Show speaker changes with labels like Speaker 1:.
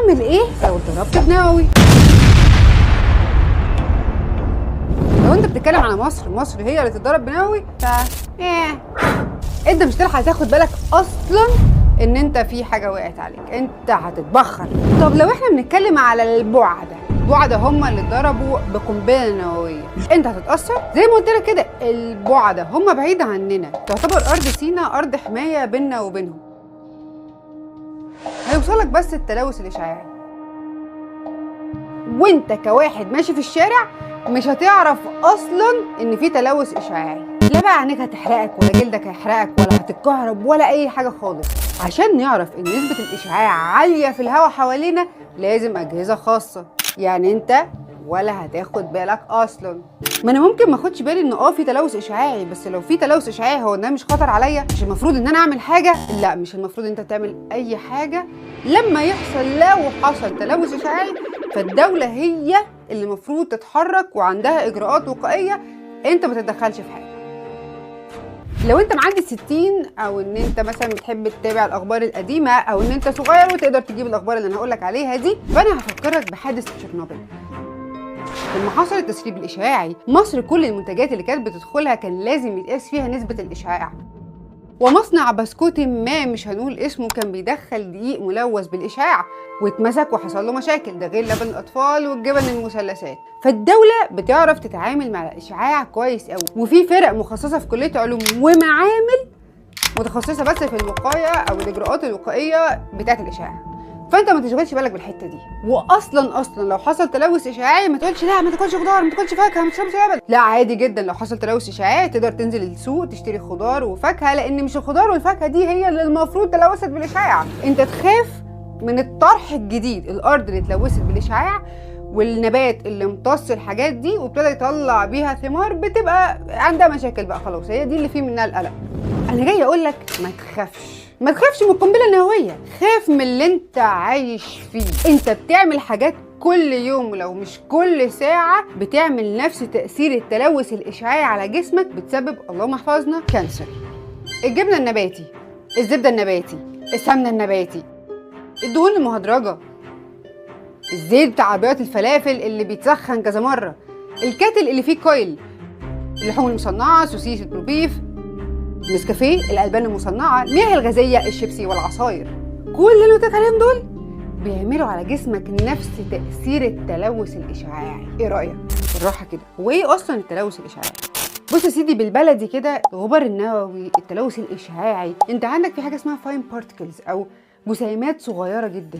Speaker 1: تعمل ايه لو اتضربت بنووي؟ لو انت بتتكلم على مصر هي اللي تتضرب بنووي انت مش هتلحق تاخد بالك اصلا ان انت في حاجه وقعت عليك، انت هتتبخر. طب لو احنا بنتكلم على البعدة هم اللي اتضربوا بقنبله نوويه، انت هتتاثر؟ زي ما قلت لك كده، البعدة هم بعيد عننا، تعتبر ارض سيناء ارض حمايه بيننا وبينهم. هيوصلك بس التلوث الاشعاعي، وانت كواحد ماشي في الشارع مش هتعرف اصلا ان في تلوث اشعاعي. لا بقى عينيك هتحرقك ولا جلدك هيحرقك ولا هتتكهرب ولا اي حاجه خالص. عشان نعرف ان نسبه الاشعاع عاليه في الهواء حوالينا لازم اجهزه خاصه، يعني انت ولا هتاخد بالك اصلا. ما انا ممكن ما اخدش بالي ان في تلوث اشعاعي، بس لو في تلوث اشعاعي هو ده مش خطر عليا؟ مش المفروض ان انا اعمل حاجه؟ لا، مش المفروض انت تعمل اي حاجه. لما يحصل، لو حصل تلوث اشعاعي، فالدوله هي اللي المفروض تتحرك وعندها اجراءات وقائيه، انت ما تتدخلش في حاجه. لو انت معدي 60 او ان انت مثلا بتحب تتابع الاخبار القديمه او ان انت صغير وتقدر تجيب الاخبار اللي انا هقولك عليها دي، فانا هفكرك بحادث تشيرنوبل. لما حصل التسريب الاشعاعي، مصر كل المنتجات اللي كانت بتدخلها كان لازم يتقاس فيها نسبه الاشعاع. ومصنع بسكوت ما مش هنقول اسمه كان بيدخل دقيق ملوث بالاشعاع واتمسك وحصل له مشاكل، ده غير لبن الاطفال والجبن المثلثات. فالدوله بتعرف تتعامل مع الاشعاع كويس قوي، وفي فرق مخصصه في كليه علوم ومعامل متخصصه بس في الوقايه او الاجراءات الوقائيه بتاعه الاشعاع. فانت ما تشغلش بالك بالحته دي. واصلا لو حصل تلوث اشعاعي ما تقولش لا ما تاكلش خضار، ما تاكلش فاكهه، ما تشربش لبن. لا، عادي جدا لو حصل تلوث اشعاعي تقدر تنزل السوق تشتري خضار وفاكهه، لان مش الخضار والفاكهه دي هي اللي المفروض تلوثت بالاشعاع. انت تخاف من الطرح الجديد، الارض اللي اتلوثت بالاشعاع والنبات اللي امتص الحاجات دي وابتدى يطلع بيها ثمار بتبقى عندها مشاكل بقى، خلاص هي دي اللي فيه منها القلق. انا جاي اقول لك ما تخافش من القنبله النوويه، خاف من اللي انت عايش فيه. انت بتعمل حاجات كل يوم ولو مش كل ساعه بتعمل نفس تاثير التلوث الاشعاعي على جسمك، بتسبب اللهم احفظنا كانسر. الجبنه النباتي، الزبده النباتي، السمنه النباتي، الدهون المهدرجه، الزيت بتاع عربيات الفلافل اللي بيتسخن كذا مره، الكاتل اللي فيه كويل، اللحوم المصنعه، سوسيس البروبيف، نسكافيه، الالبان المصنعه، المياه الغازيه، الشيبسي والعصاير، كل اللي قلت لك عليهم دول بيعملوا على جسمك نفس تاثير التلوث الاشعاعي. ايه رايك؟ بالراحه كده، هو ايه اصلا التلوث الاشعاعي؟ بص يا سيدي، بالبلدي كده، الغبار النووي، التلوث الاشعاعي، انت عندك في حاجه اسمها فاين بارتكلز او جسيمات صغيره جدا.